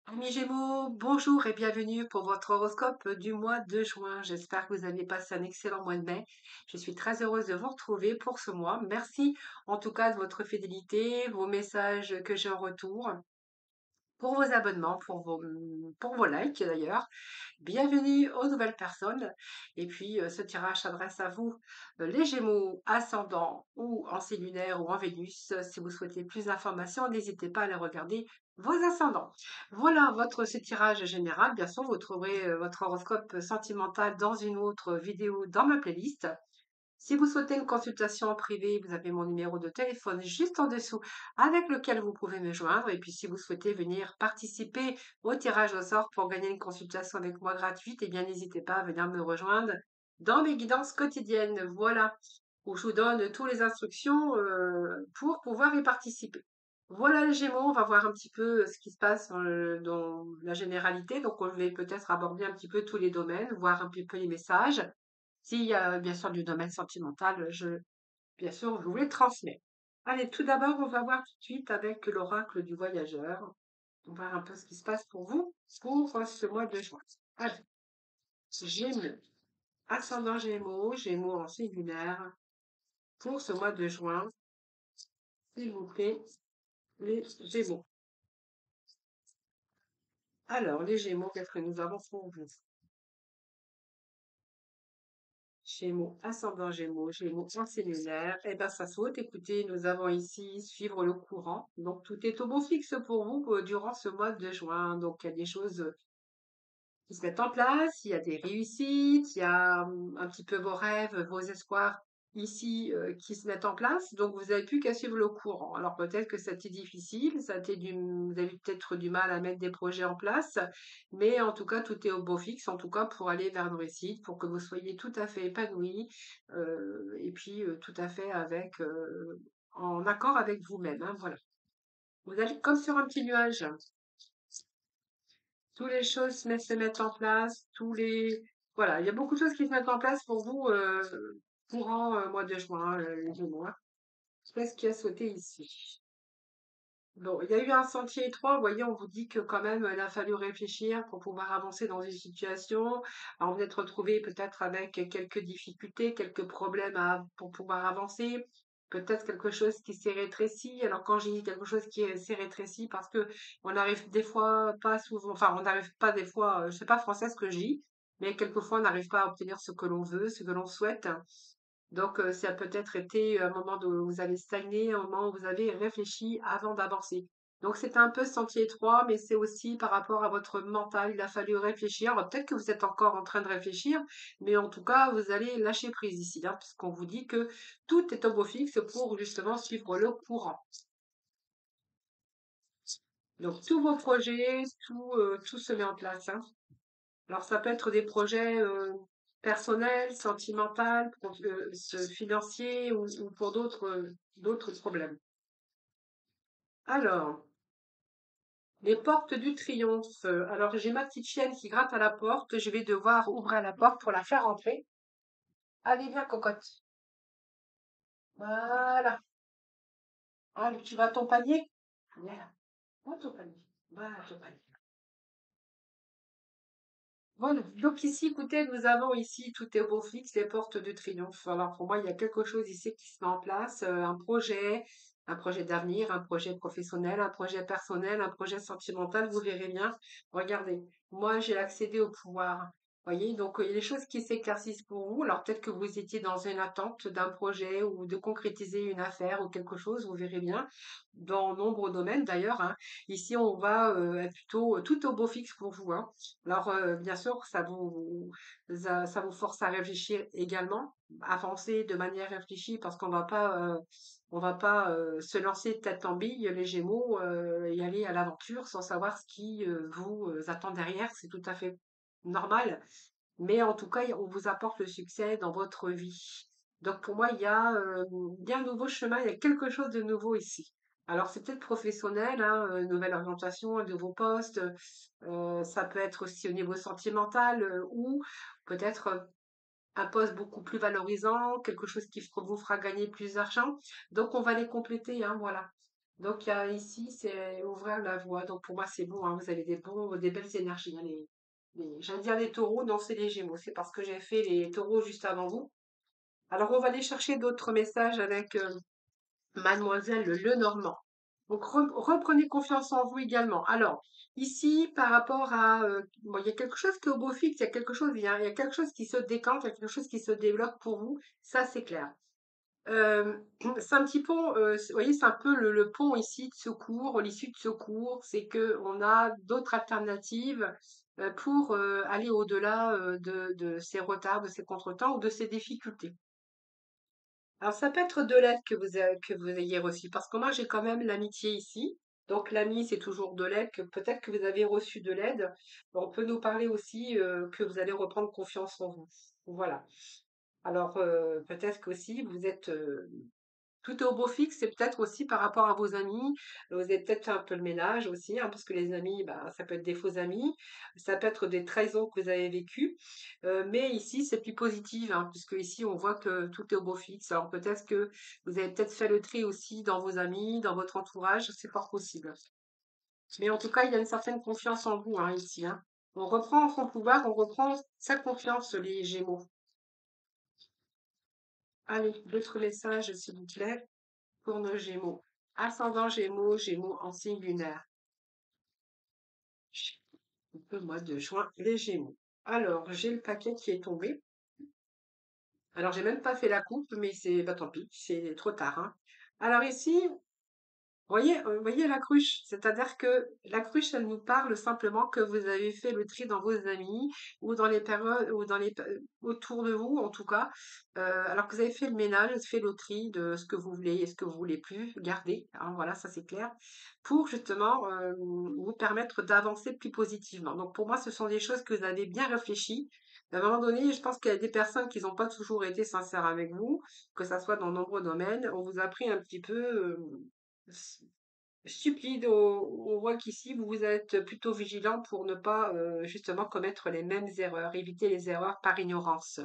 Amis Gémeaux, bonjour et bienvenue pour votre horoscope du mois de juin. J'espère que vous avez passé un excellent mois de mai. Je suis très heureuse de vous retrouver pour ce mois. Merci en tout cas de votre fidélité, vos messages que j'ai en retour, pour vos abonnements, pour vos likes d'ailleurs. Bienvenue aux nouvelles personnes. Et puis, ce tirage s'adresse à vous, les Gémeaux, ascendant ou en signe lunaire ou en Vénus. Si vous souhaitez plus d'informations, n'hésitez pas à aller regarder vos ascendants. Voilà ce tirage général. Bien sûr, vous trouverez votre horoscope sentimental dans une autre vidéo dans ma playlist. Si vous souhaitez une consultation en privé, vous avez mon numéro de téléphone juste en dessous avec lequel vous pouvez me joindre. Et puis, si vous souhaitez venir participer au tirage au sort pour gagner une consultation avec moi gratuite, eh bien, n'hésitez pas à venir me rejoindre dans mes guidances quotidiennes. Voilà, où je vous donne toutes les instructions pour pouvoir y participer. Voilà les Gémeaux, on va voir un petit peu ce qui se passe dans la généralité. Donc, on va peut-être aborder un petit peu tous les domaines, voir un petit peu les messages. S'il y a bien sûr du domaine sentimental, bien sûr, je vous les transmets. Allez, tout d'abord, on va voir tout de suite avec l'oracle du voyageur. On va voir un peu ce qui se passe pour vous pour ce mois de juin. Allez, Gémeaux, ascendant Gémeaux, Gémeaux en signe lunaire. Pour ce mois de juin, s'il vous plaît, les Gémeaux. Alors, les Gémeaux, qu'est-ce que nous avons pour vous? Gémeaux, ascendant Gémeaux, Gémeaux en cellulaire, eh ben ça saute. Écoutez, nous avons ici suivre le courant. Donc tout est au beau fixe pour vous durant ce mois de juin. Donc il y a des choses qui se mettent en place, il y a des réussites, il y a un petit peu vos rêves, vos espoirs ici qui se mettent en place. Donc vous n'avez plus qu'à suivre le courant. Alors peut-être que ça a été difficile, vous avez peut-être du mal à mettre des projets en place, mais en tout cas tout est au beau fixe, en tout cas pour aller vers une réussite, pour que vous soyez tout à fait épanoui et puis tout à fait en accord avec vous-même, hein, voilà. Vous allez comme sur un petit nuage. Toutes les choses se mettent en place, voilà, il y a beaucoup de choses qui se mettent en place pour vous courant mois de juin, les 2 mois. Qu'est-ce qui a sauté ici? Bon, il y a eu un sentier étroit, vous voyez, on vous dit que quand même, il a fallu réfléchir pour pouvoir avancer dans une situation. Alors, vous êtes retrouvé peut-être avec quelques difficultés, quelques problèmes pour pouvoir avancer. Peut-être quelque chose qui s'est rétréci. Alors, quand j'ai dit quelque chose s'est rétréci, parce que on n'arrive des fois pas souvent, enfin, on n'arrive pas des fois, je sais pas français ce que je dis, mais quelquefois on n'arrive pas à obtenir ce que l'on veut, ce que l'on souhaite. Donc, ça a peut-être été un moment où vous avez stagné, un moment où vous avez réfléchi avant d'avancer. Donc, c'est un peu sentier étroit, mais c'est aussi par rapport à votre mental. Il a fallu réfléchir. Alors, peut-être que vous êtes encore en train de réfléchir, mais en tout cas, vous allez lâcher prise ici, hein, puisqu'on vous dit que tout est au beau fixe pour justement suivre le courant. Donc, tous vos projets, tout se met en place, hein. Alors, ça peut être des projets personnels, sentimentaux, financiers ou pour d'autres problèmes. Alors, les portes du triomphe. Alors, j'ai ma petite chienne qui gratte à la porte. Je vais devoir ouvrir la porte pour la faire entrer. Allez, viens, cocotte. Voilà. Allez, tu vas à ton panier? Viens là. Va à ton panier. Va à ton panier. Voilà. Donc ici, écoutez, nous avons ici, tout est au beau fixe, les portes de triomphe. Alors pour moi, il y a quelque chose ici qui se met en place, un projet d'avenir, un projet professionnel, un projet personnel, un projet sentimental, vous verrez bien. Regardez, moi j'ai accédé au pouvoir. Voyez, donc il y a des choses qui s'éclaircissent pour vous. Alors peut-être que vous étiez dans une attente d'un projet ou de concrétiser une affaire ou quelque chose, vous verrez bien. Dans nombreux domaines d'ailleurs, hein. Ici, on va être plutôt tout au beau fixe pour vous, hein. Alors, bien sûr, ça vous force à réfléchir également, avancer de manière réfléchie parce on va pas se lancer tête en bille, les Gémeaux, y aller à l'aventure sans savoir ce qui vous attend derrière. C'est tout à fait normal. Mais en tout cas, on vous apporte le succès dans votre vie. Donc pour moi, il y a un nouveau chemin, il y a quelque chose de nouveau ici. Alors c'est peut-être professionnel, hein, nouvelle orientation, un nouveau poste. Ça peut être aussi au niveau sentimental ou peut-être un poste beaucoup plus valorisant, quelque chose qui vous fera gagner plus d'argent. Donc on va les compléter, hein, voilà. Donc, il y a ici, c'est ouvrir la voie. Donc, pour moi, c'est bon, hein. Vous avez des belles énergies, hein. J'allais dire les taureaux, non, c'est les gémeaux. C'est parce que j'ai fait les taureaux juste avant vous. Alors, on va aller chercher d'autres messages avec Mademoiselle Lenormand. Donc, reprenez confiance en vous également. Alors, ici, par rapport à, bon, il y a quelque chose qui est au beau fixe, il y a quelque chose qui se décante, il y a quelque chose qui se développe pour vous. Ça, c'est clair. Euh, c'est un petit pont, vous voyez, c'est un peu le pont ici de secours, l'issue de secours, c'est que on a d'autres alternatives pour aller au-delà de ces retards, de ces contretemps ou de ces difficultés. Alors, ça peut être de l'aide que vous ayez reçu, parce que moi, j'ai quand même l'amitié ici. Donc, l'ami, c'est toujours de l'aide, que peut-être que vous avez reçu de l'aide. On peut nous parler aussi que vous allez reprendre confiance en vous. Voilà. Alors, peut-être qu'aussi, vous êtes tout est au beau fixe, c'est peut-être aussi par rapport à vos amis. Vous avez peut-être fait un peu le ménage aussi, hein, parce que les amis, bah, ça peut être des faux amis, ça peut être des trahisons que vous avez vécues. Mais ici, c'est plus positif, hein, puisque ici, on voit que tout est au beau fixe. Alors peut-être que vous avez peut-être fait le tri aussi dans vos amis, dans votre entourage, c'est fort possible. Mais en tout cas, il y a une certaine confiance en vous, hein, ici, hein. On reprend son pouvoir, on reprend sa confiance, les Gémeaux. Allez, d'autres messages, s'il vous plaît, pour nos Gémeaux. Ascendant Gémeaux, Gémeaux en signe lunaire. Le mois de juin, les Gémeaux. Alors, j'ai le paquet qui est tombé. Alors, j'ai même pas fait la coupe, mais c'est, bah tant pis, c'est trop tard, hein. Alors ici, voyez la cruche, c'est-à-dire que la cruche, elle nous parle simplement que vous avez fait le tri dans vos amis ou dans les périodes ou autour de vous, en tout cas, alors que vous avez fait le ménage, fait le tri de ce que vous voulez et ce que vous voulez plus garder, hein, voilà, ça c'est clair, pour justement vous permettre d'avancer plus positivement. Donc pour moi, ce sont des choses que vous avez bien réfléchies. À un moment donné, je pense qu'il y a des personnes qui n'ont pas toujours été sincères avec vous, que ça soit dans de nombreux domaines. On vous a pris un petit peu stupide. On voit qu'ici, vous êtes plutôt vigilant pour ne pas justement commettre les mêmes erreurs, éviter les erreurs par ignorance.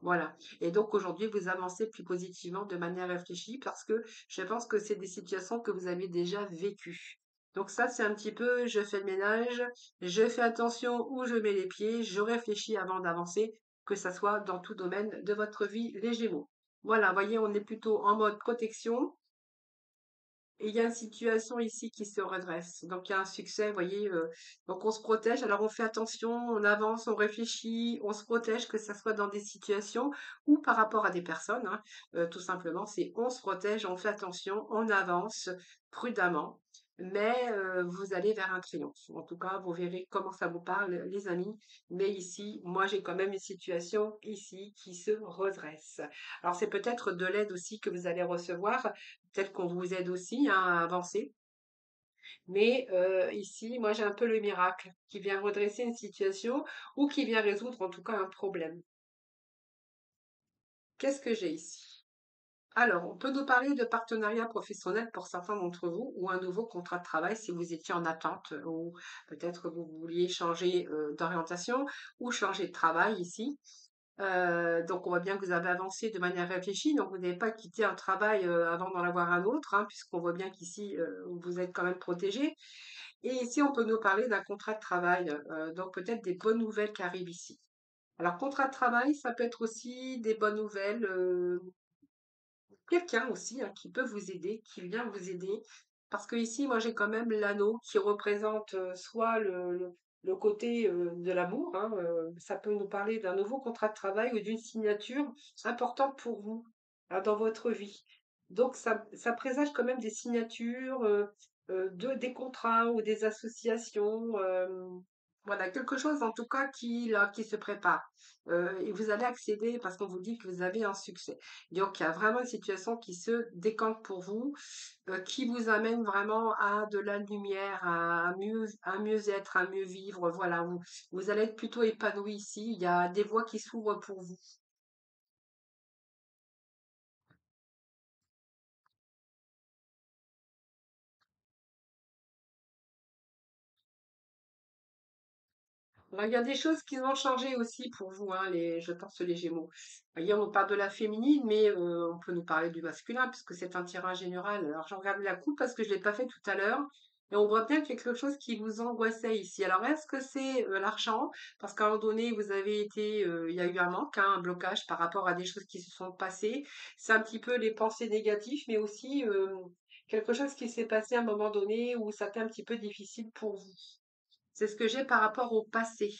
Voilà. Et donc aujourd'hui, vous avancez plus positivement de manière réfléchie parce que je pense que c'est des situations que vous avez déjà vécues. Donc ça, c'est un petit peu, je fais le ménage, je fais attention où je mets les pieds, je réfléchis avant d'avancer, que ça soit dans tout domaine de votre vie, les Gémeaux. Voilà, voyez, on est plutôt en mode protection, et il y a une situation ici qui se redresse. Donc, il y a un succès, vous voyez. Donc, on se protège. Alors, on fait attention, on avance, on réfléchit, on se protège, que ça soit dans des situations ou par rapport à des personnes, hein. Tout simplement, c'est on se protège, on fait attention, on avance prudemment. Mais vous allez vers un triomphe. En tout cas, vous verrez comment ça vous parle, les amis. Mais ici, moi, j'ai quand même une situation ici qui se redresse. Alors, c'est peut-être de l'aide aussi que vous allez recevoir. Peut-être qu'on vous aide aussi, hein, à avancer. Mais ici, moi, j'ai un peu le miracle qui vient redresser une situation ou qui vient résoudre en tout cas un problème. Qu'est-ce que j'ai ici? Alors, on peut nous parler de partenariat professionnel pour certains d'entre vous ou un nouveau contrat de travail si vous étiez en attente ou peut-être vous vouliez changer d'orientation ou changer de travail ici. Donc on voit bien que vous avez avancé de manière réfléchie, donc vous n'avez pas quitté un travail, avant d'en avoir un autre, hein, puisqu'on voit bien qu'ici, vous êtes quand même protégé. Et ici, on peut nous parler d'un contrat de travail, donc peut-être des bonnes nouvelles qui arrivent ici. Alors contrat de travail, ça peut être aussi des bonnes nouvelles, quelqu'un aussi, hein, qui peut vous aider, qui vient vous aider. Parce que ici, moi, j'ai quand même l'anneau qui représente soit le côté de l'amour, hein, ça peut nous parler d'un nouveau contrat de travail ou d'une signature importante pour vous, hein, dans votre vie. Donc, ça présage quand même des signatures, des contrats ou des associations. Voilà, quelque chose en tout cas là, qui se prépare. Et vous allez accéder parce qu'on vous dit que vous avez un succès. Donc, il y a vraiment une situation qui se décante pour vous, qui vous amène vraiment à de la lumière, à mieux être, à mieux vivre. Voilà, vous allez être plutôt épanoui ici. Il y a des voies qui s'ouvrent pour vous. Alors, il y a des choses qui vont changer aussi pour vous, hein, je pense les Gémeaux. Hier, on parle de la féminine, mais on peut nous parler du masculin, puisque c'est un tirage général. Alors, j'en regarde la coupe parce que je ne l'ai pas fait tout à l'heure. Et on voit bien quelque chose qui vous angoissait ici. Alors, est-ce que c'est l'argent? Parce qu'à un moment donné, vous avez été, il y a eu un manque, hein, un blocage par rapport à des choses qui se sont passées. C'est un petit peu les pensées négatives, mais aussi quelque chose qui s'est passé à un moment donné où ça a été un petit peu difficile pour vous. C'est ce que j'ai par rapport au passé.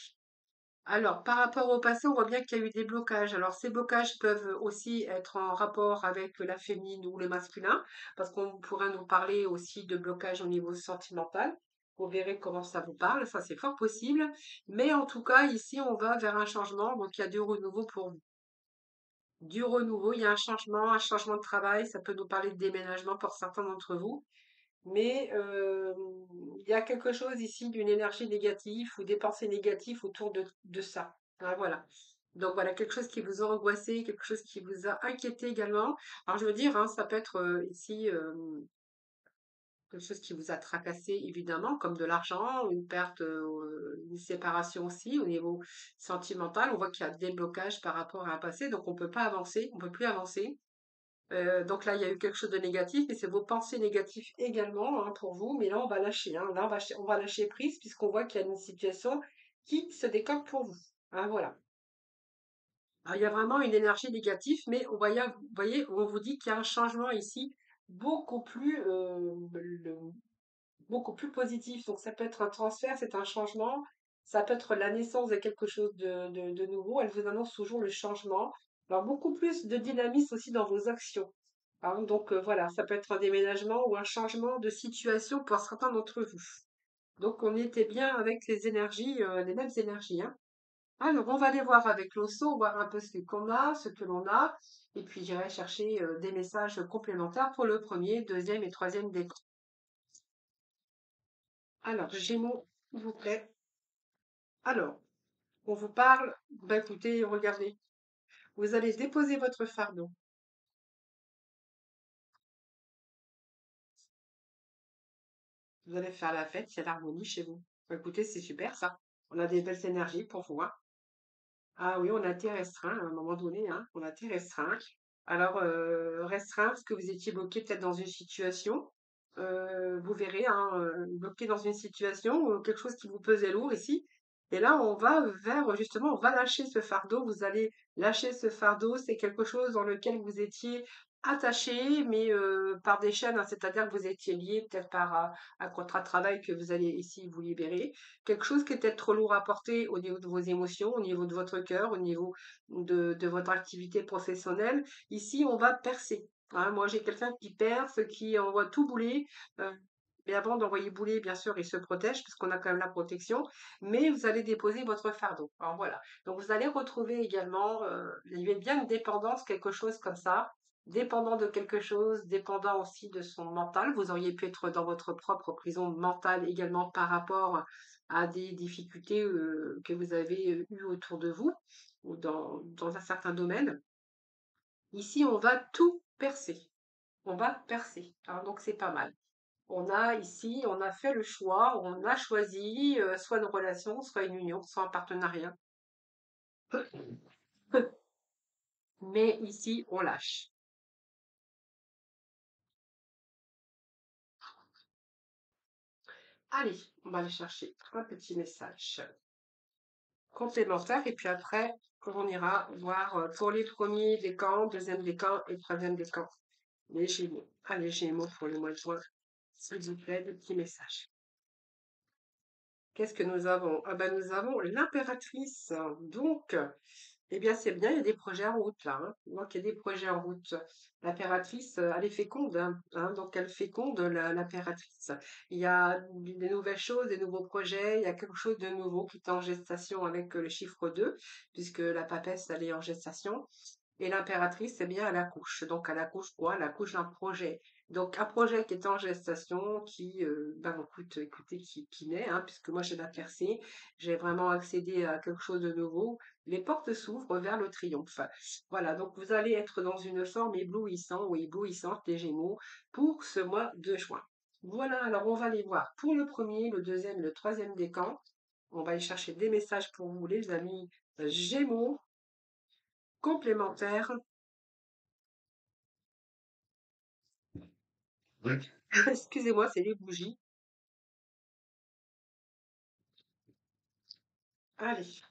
Alors, par rapport au passé, on voit bien qu'il y a eu des blocages. Alors, ces blocages peuvent aussi être en rapport avec la féminine ou le masculin, parce qu'on pourrait nous parler aussi de blocage au niveau sentimental. Vous verrez comment ça vous parle, ça c'est fort possible. Mais en tout cas, ici, on va vers un changement, donc il y a du renouveau pour vous. Du renouveau, il y a un changement de travail, ça peut nous parler de déménagement pour certains d'entre vous. Mais il y a quelque chose ici d'une énergie négative ou des pensées négatives autour de ça. Ah, voilà. Donc voilà, quelque chose qui vous a angoissé, quelque chose qui vous a inquiété également. Alors je veux dire, hein, ça peut être ici quelque chose qui vous a tracassé évidemment, comme de l'argent, une perte, une séparation aussi au niveau sentimental. On voit qu'il y a des blocages par rapport à un passé, donc on peut pas avancer, on peut plus avancer. Donc là, il y a eu quelque chose de négatif, et c'est vos pensées négatives également, hein, pour vous. Mais là, on va lâcher, hein. Là, on va lâcher prise puisqu'on voit qu'il y a une situation qui se décante pour vous. Hein, voilà. Alors, il y a vraiment une énergie négative, mais vous voyez, on vous dit qu'il y a un changement ici beaucoup plus, beaucoup plus positif. Donc, ça peut être un transfert, c'est un changement. Ça peut être la naissance de quelque chose de nouveau. Elle vous annonce toujours le changement. Alors, beaucoup plus de dynamisme aussi dans vos actions. Hein, donc, voilà, ça peut être un déménagement ou un changement de situation pour certains d'entre vous. Donc, on était bien avec les énergies, les mêmes énergies, hein. Alors, on va aller voir avec l'osso, voir un peu ce qu'on a, ce que l'on a. Et puis, j'irai chercher des messages complémentaires pour le premier, deuxième et troisième décan. Alors, Gémeaux, s'il vous plaît. Alors, on vous parle, bah écoutez, regardez, vous allez déposer votre fardeau. Vous allez faire la fête, il y a l'harmonie chez vous. Bah, écoutez, c'est super ça. On a des belles énergies pour vous, hein. Ah oui, on a été restreint à un moment donné, hein. On a été restreint. Alors, restreint parce que vous étiez bloqué peut-être dans une situation. Vous verrez, hein, bloqué dans une situation, quelque chose qui vous pesait lourd ici. Et là, on va vers, justement, on va lâcher ce fardeau. Vous allez lâcher ce fardeau. C'est quelque chose dans lequel vous étiez attaché, mais par des chaînes, hein, c'est-à-dire que vous étiez lié peut-être par un contrat de travail que vous allez ici vous libérer. Quelque chose qui était trop lourd à porter au niveau de vos émotions, au niveau de votre cœur, au niveau de votre activité professionnelle. Ici, on va percer. Hein. Moi, j'ai quelqu'un qui perce, qui envoie tout bouler. euh, mais avant d'envoyer bouler, bien sûr, il se protège, puisqu'on a quand même la protection. Mais vous allez déposer votre fardeau. Alors voilà. Donc vous allez retrouver également, il y a bien une dépendance, quelque chose comme ça. Dépendant de quelque chose, dépendant aussi de son mental. Vous auriez pu être dans votre propre prison mentale également par rapport à des difficultés que vous avez eues autour de vous ou dans un certain domaine. Ici, on va tout percer. On va percer. Alors, donc, c'est pas mal. On a ici, on a fait le choix, on a choisi soit une relation, soit une union, soit un partenariat. Mais ici, on lâche. Allez, on va aller chercher un petit message complémentaire et puis après, on ira voir pour les premiers décans, deuxième décan et troisième décan. Les Gémeaux. Allez, Gémeaux pour le mois de juin. S'il vous plaît, de petits messages. Qu'est-ce que nous avons? Ah ben, nous avons l'impératrice. Donc, eh bien, c'est bien, il y a des projets en route là, hein. Donc, il y a des projets en route. L'impératrice, elle est féconde, hein, donc elle féconde l'impératrice. Il y a des nouvelles choses, des nouveaux projets, il y a quelque chose de nouveau qui est en gestation avec le chiffre 2, puisque la papesse, elle est en gestation. Et l'impératrice, c'est bien, elle accouche. Donc, elle accouche quoi? Elle accouche d'un projet. Donc, un projet qui est en gestation, ben, écoutez, qui naît, hein, puisque moi, j'ai la percée, j'ai vraiment accédé à quelque chose de nouveau. Les portes s'ouvrent vers le triomphe. Voilà, donc vous allez être dans une forme éblouissante ou éblouissante des Gémeaux pour ce mois de juin. Voilà, alors on va les voir pour le premier, le deuxième, le troisième décan. On va aller chercher des messages pour vous, les amis Gémeaux, complémentaires. Excusez-moi, c'est les bougies. Allez,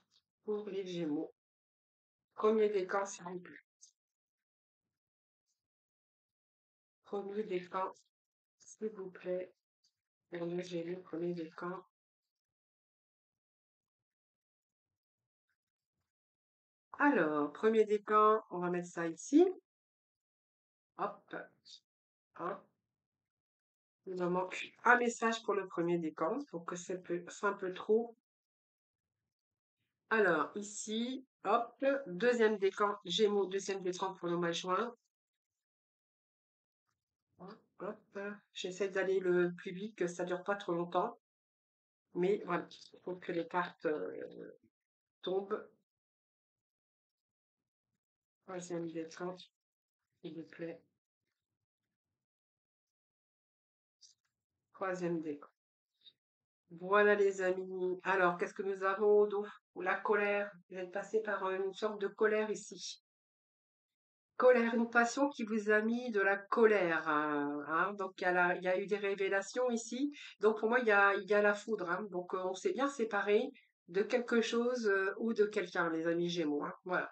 pour les Gémeaux. Premier décan, s'il vous plaît. Premier décan, s'il vous plaît. Pour le Gémeaux, premier décan. Alors, premier décan, on va mettre ça ici. Hop, hein. Il me manque un message pour le premier décan, donc c'est un peu trop. Alors, ici, hop, deuxième décan, Gémeaux, deuxième décan pour le mois de juin. Hop, hop. J'essaie d'aller le plus vite, que ça dure pas trop longtemps. Mais voilà, il faut que les cartes tombent. Troisième décan, s'il vous plaît. Troisième décan. Voilà les amis. Alors, qu'est-ce que nous avons? Donc, la colère. Vous êtes passé par une sorte de colère ici. Colère, une passion qui vous a mis de la colère, hein. Donc, il y a eu des révélations ici. Donc, pour moi, il y a la foudre, hein. Donc, on s'est bien séparé de quelque chose ou de quelqu'un, les amis Gémeaux, hein. Voilà.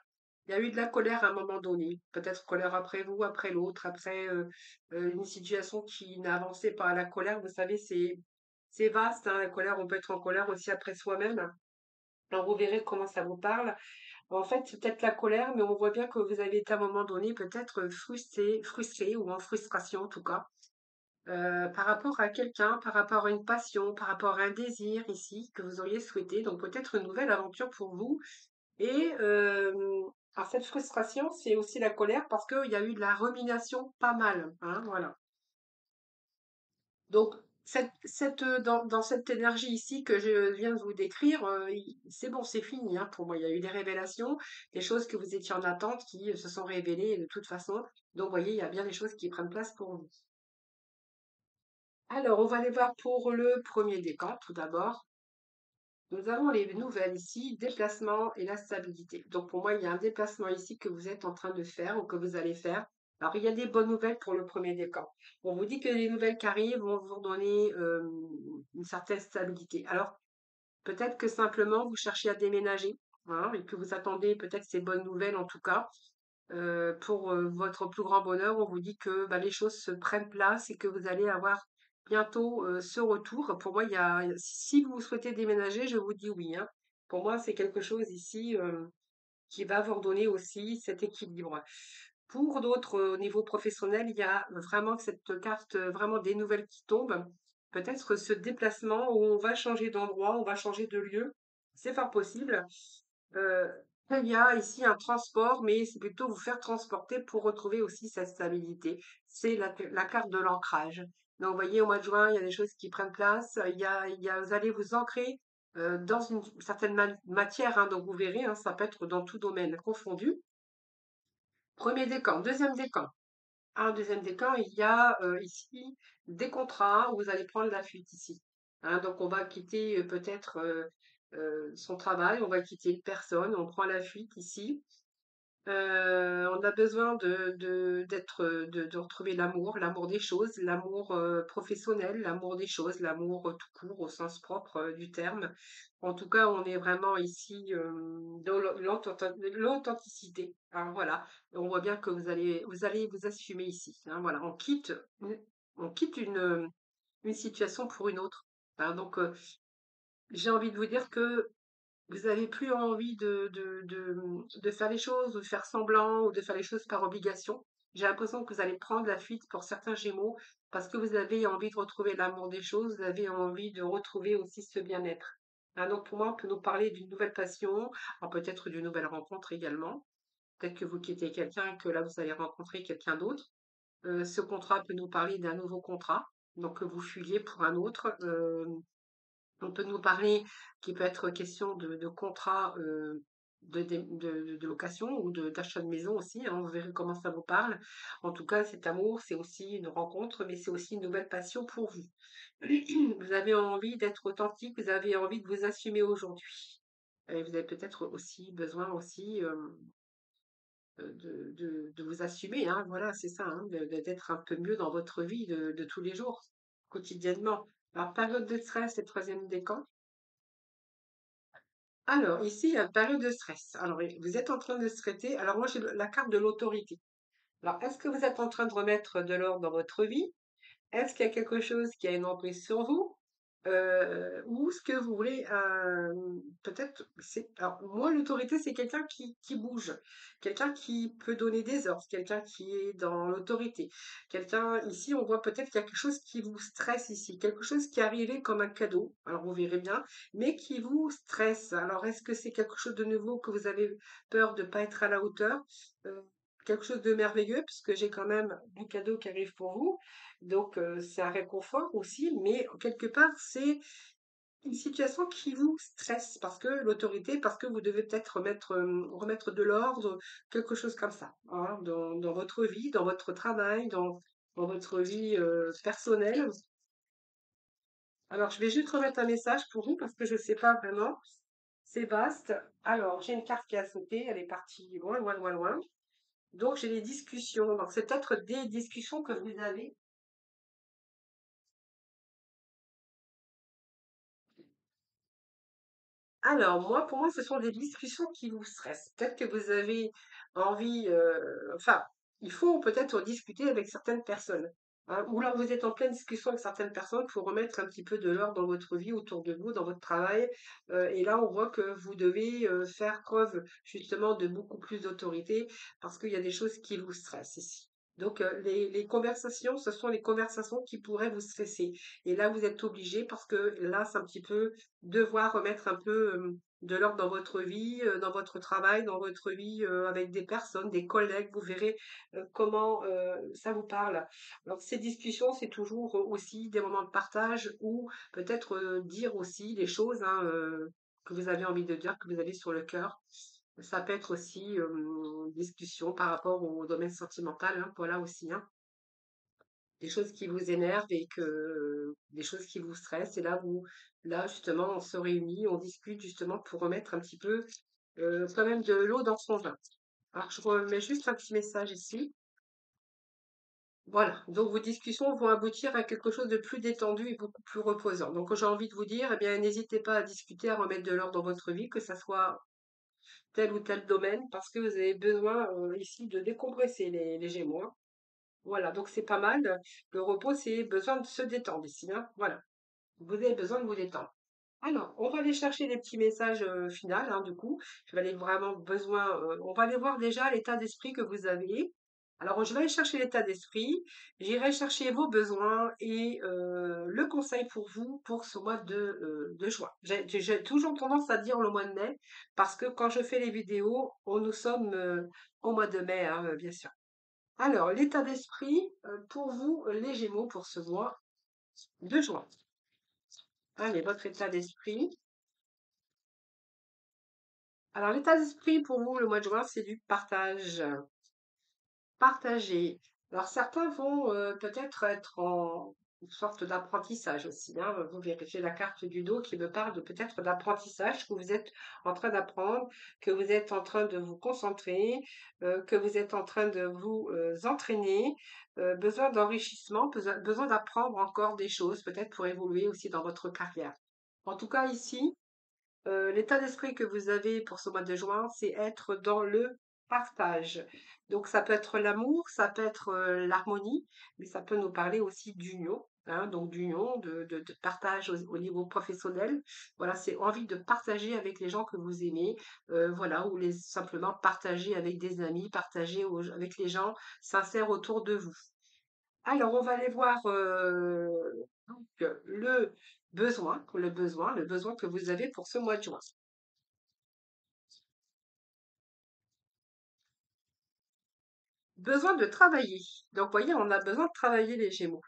Il y a eu de la colère à un moment donné. Peut-être colère après vous, après l'autre, après une situation qui n'avançait pas. La colère, vous savez, c'est vaste, hein. La colère, on peut être en colère aussi après soi-même. Alors, vous verrez comment ça vous parle. En fait, c'est peut-être la colère, mais on voit bien que vous avez été à un moment donné peut-être frustré ou en frustration en tout cas, par rapport à quelqu'un, par rapport à une passion, par rapport à un désir ici que vous auriez souhaité. Donc peut-être une nouvelle aventure pour vous. Et alors cette frustration, c'est aussi la colère parce qu'il y a eu de la rumination pas mal, hein, voilà. Donc, dans cette énergie ici que je viens de vous décrire, c'est bon, c'est fini, hein, pour moi. Il y a eu des révélations, des choses que vous étiez en attente qui se sont révélées de toute façon. Donc, vous voyez, il y a bien des choses qui prennent place pour vous. Alors, on va aller voir pour le premier décan, tout d'abord. Nous avons les nouvelles ici, déplacement et la stabilité. Donc, pour moi, il y a un déplacement ici que vous êtes en train de faire ou que vous allez faire. Alors, il y a des bonnes nouvelles pour le premier décan. On vous dit que les nouvelles qui arrivent vont vous donner une certaine stabilité. Alors, peut-être que simplement vous cherchez à déménager, hein, et que vous attendez peut-être ces bonnes nouvelles en tout cas. Pour votre plus grand bonheur, on vous dit que bah, les choses se prennent place et que vous allez avoir bientôt ce retour. Pour moi, si vous souhaitez déménager, je vous dis oui, hein. Pour moi, c'est quelque chose ici qui va vous redonner aussi cet équilibre. Pour d'autres, au niveau professionnel, il y a vraiment cette carte, vraiment des nouvelles qui tombent. Peut-être ce déplacement où on va changer d'endroit, on va changer de lieu. C'est fort possible. Euh, il y a ici un transport, mais c'est plutôt vous faire transporter pour retrouver aussi cette stabilité. C'est la carte de l'ancrage. Donc, vous voyez, au mois de juin, il y a des choses qui prennent place. Vous allez vous ancrer dans une certaine matière, hein, donc vous verrez, hein, ça peut être dans tout domaine confondu. Premier décan, deuxième décan. Un deuxième décan, il y a ici des contrats où vous allez prendre la fuite ici, hein. Donc on va quitter peut-être son travail, on va quitter une personne, on prend la fuite ici. On a besoin de retrouver l'amour, l'amour des choses, l'amour professionnel, l'amour des choses, l'amour tout court au sens propre du terme. En tout cas, on est vraiment ici dans l'authenticité, hein, voilà. On voit bien que vous allez vous assumer ici, hein, voilà. On quitte une situation pour une autre, hein. Donc, j'ai envie de vous dire que vous n'avez plus envie de faire les choses, ou de faire semblant, ou de faire les choses par obligation. J'ai l'impression que vous allez prendre la fuite pour certains Gémeaux parce que vous avez envie de retrouver l'amour des choses, vous avez envie de retrouver aussi ce bien-être, hein. Donc pour moi, on peut nous parler d'une nouvelle passion, alors peut-être d'une nouvelle rencontre également. Peut-être que vous quittez quelqu'un et que là, vous allez rencontrer quelqu'un d'autre. Ce contrat peut nous parler d'un nouveau contrat, donc que vous fuyiez pour un autre. On peut nous parler qu'il peut être question de contrat de location ou d'achat de maison aussi, hein, vous verrez comment ça vous parle. En tout cas, cet amour, c'est aussi une rencontre, mais c'est aussi une nouvelle passion pour vous. Vous avez envie d'être authentique, vous avez envie de vous assumer aujourd'hui. Et vous avez peut-être aussi besoin aussi de vous assumer, hein, voilà, c'est ça, hein, d'être un peu mieux dans votre vie de tous les jours, quotidiennement. Alors, période de stress, le troisième décan. Alors, ici, il y a une période de stress. Alors, vous êtes en train de stresser. Alors, moi, j'ai la carte de l'autorité. Alors, est-ce que vous êtes en train de remettre de l'ordre dans votre vie? Est-ce qu'il y a quelque chose qui a une emprise sur vous? Ou ce que vous voulez, peut-être, c'est, alors, moi, l'autorité, c'est quelqu'un qui bouge, quelqu'un qui peut donner des ordres, quelqu'un qui est dans l'autorité. Quelqu'un, ici, on voit peut-être qu'il y a quelque chose qui vous stresse ici, quelque chose qui est arrivé comme un cadeau, alors vous verrez bien, mais qui vous stresse. Alors, est-ce que c'est quelque chose de nouveau que vous avez peur de ne pas être à la hauteur? Euh, Quelque chose de merveilleux, puisque j'ai quand même un cadeau qui arrive pour vous. Donc, c'est un réconfort aussi, mais quelque part, c'est une situation qui vous stresse parce que l'autorité, parce que vous devez peut-être remettre de l'ordre, quelque chose comme ça, hein, dans votre vie, dans votre travail, dans votre vie personnelle. Alors, je vais juste remettre un message pour vous parce que je ne sais pas vraiment. C'est vaste. Alors, j'ai une carte qui a sauté, elle est partie loin, loin, loin, loin. Donc, j'ai les discussions. Donc, c'est peut-être des discussions que vous avez. Alors, moi, pour moi, ce sont des discussions qui vous stressent. Peut-être que vous avez envie, enfin, il faut peut-être discuter avec certaines personnes, hein, ou alors vous êtes en pleine discussion avec certaines personnes pour remettre un petit peu de l'ordre dans votre vie, autour de vous, dans votre travail. Et là, on voit que vous devez faire preuve justement de beaucoup plus d'autorité parce qu'il y a des choses qui vous stressent ici. Donc, les conversations, ce sont les conversations qui pourraient vous stresser. Et là, vous êtes obligé parce que là, c'est un petit peu devoir remettre un peu de l'ordre dans votre vie, dans votre travail, dans votre vie avec des personnes, des collègues. Vous verrez comment ça vous parle. Alors, ces discussions, c'est toujours aussi des moments de partage ou peut-être dire aussi des choses, hein, que vous avez envie de dire, que vous avez sur le cœur. Ça peut être aussi une discussion par rapport au domaine sentimental, hein, voilà aussi, hein, des choses qui vous énervent et que des choses qui vous stressent. Et là, là justement, on se réunit, on discute justement pour remettre un petit peu quand même de l'eau dans son vin. Alors, je remets juste un petit message ici. Voilà. Donc, vos discussions vont aboutir à quelque chose de plus détendu et beaucoup plus reposant. Donc, j'ai envie de vous dire, eh bien, n'hésitez pas à discuter, à remettre de l'ordre dans votre vie, que ça soit tel ou tel domaine, parce que vous avez besoin ici de décompresser les Gémeaux, hein. Voilà, donc c'est pas mal. Le repos, c'est besoin de se détendre ici, hein. Voilà. Vous avez besoin de vous détendre. Alors, on va aller chercher les petits messages finaux, hein, du coup. Je vais aller vraiment besoin. On va aller voir déjà l'état d'esprit que vous avez. Alors, je vais aller chercher l'état d'esprit. J'irai chercher vos besoins et le conseil pour vous pour ce mois de juin. J'ai toujours tendance à dire le mois de mai parce que quand je fais les vidéos, nous sommes au mois de mai, hein, bien sûr. Alors, l'état d'esprit pour vous, les Gémeaux, pour ce mois de juin. Allez, votre état d'esprit. Alors, l'état d'esprit pour vous, le mois de juin, c'est du partage. Partager. Alors, certains vont peut-être être en une sorte d'apprentissage aussi, hein. Vous vérifiez la carte du dos qui me parle de peut-être d'apprentissage que vous êtes en train d'apprendre, que vous êtes en train de vous concentrer, que vous êtes en train de vous entraîner, besoin d'enrichissement, besoin d'apprendre encore des choses, peut-être pour évoluer aussi dans votre carrière. En tout cas, ici, l'état d'esprit que vous avez pour ce mois de juin, c'est être dans le partage. Donc ça peut être l'amour, ça peut être l'harmonie, mais ça peut nous parler aussi d'union, hein, donc d'union, de partage au niveau professionnel. Voilà, c'est envie de partager avec les gens que vous aimez, voilà, ou simplement partager avec des amis, partager avec les gens sincères autour de vous. Alors, on va aller voir donc, le besoin que vous avez pour ce mois de juin. Besoin de travailler. Donc, vous voyez, on a besoin de travailler les Gémeaux.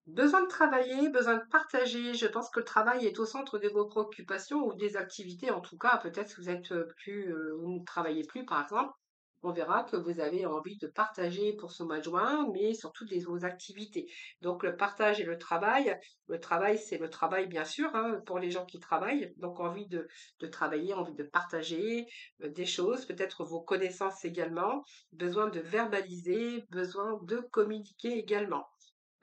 Besoin de travailler, besoin de partager. Je pense que le travail est au centre de vos préoccupations ou des activités. En tout cas, peut-être que vous êtes plus, vous ne travaillez plus, par exemple. On verra que vous avez envie de partager pour ce mois de juin, mais surtout vos activités. Donc, le partage et le travail, c'est le travail, bien sûr, hein, pour les gens qui travaillent. Donc, envie de travailler, envie de partager des choses, peut-être vos connaissances également, besoin de verbaliser, besoin de communiquer également.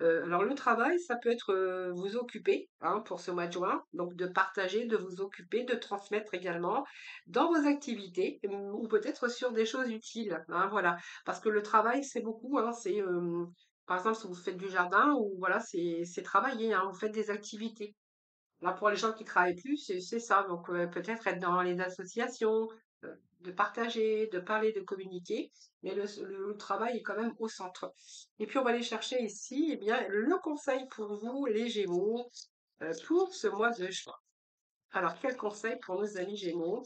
Alors le travail, ça peut être, vous occuper, hein, pour ce mois de juin, donc de partager, de vous occuper, de transmettre également dans vos activités, ou peut-être sur des choses utiles, hein, voilà. Parce que le travail, c'est beaucoup, hein, par exemple, si vous faites du jardin ou voilà, c'est travailler, hein, vous faites des activités. Là, pour les gens qui travaillent plus, c'est ça. Donc, peut-être être dans les associations, de partager, de parler, de communiquer. Mais le travail est quand même au centre. Et puis, on va aller chercher ici, eh bien, le conseil pour vous, les Gémeaux, pour ce mois de juin. Alors, quel conseil pour nos amis Gémeaux?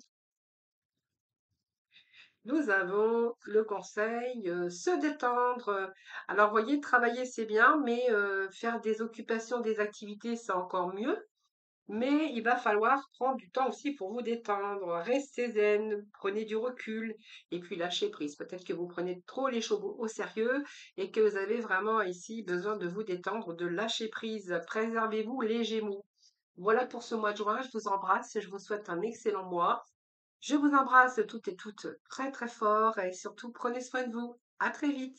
Nous avons le conseil, se détendre. Alors, voyez, travailler, c'est bien, mais faire des occupations, des activités, c'est encore mieux. Mais il va falloir prendre du temps aussi pour vous détendre. Restez zen, prenez du recul et puis lâchez prise. Peut-être que vous prenez trop les choses au sérieux et que vous avez vraiment ici besoin de vous détendre, de lâcher prise. Préservez-vous les Gémeaux. Voilà pour ce mois de juin. Je vous embrasse et je vous souhaite un excellent mois. Je vous embrasse toutes et toutes très très fort et surtout prenez soin de vous. À très vite.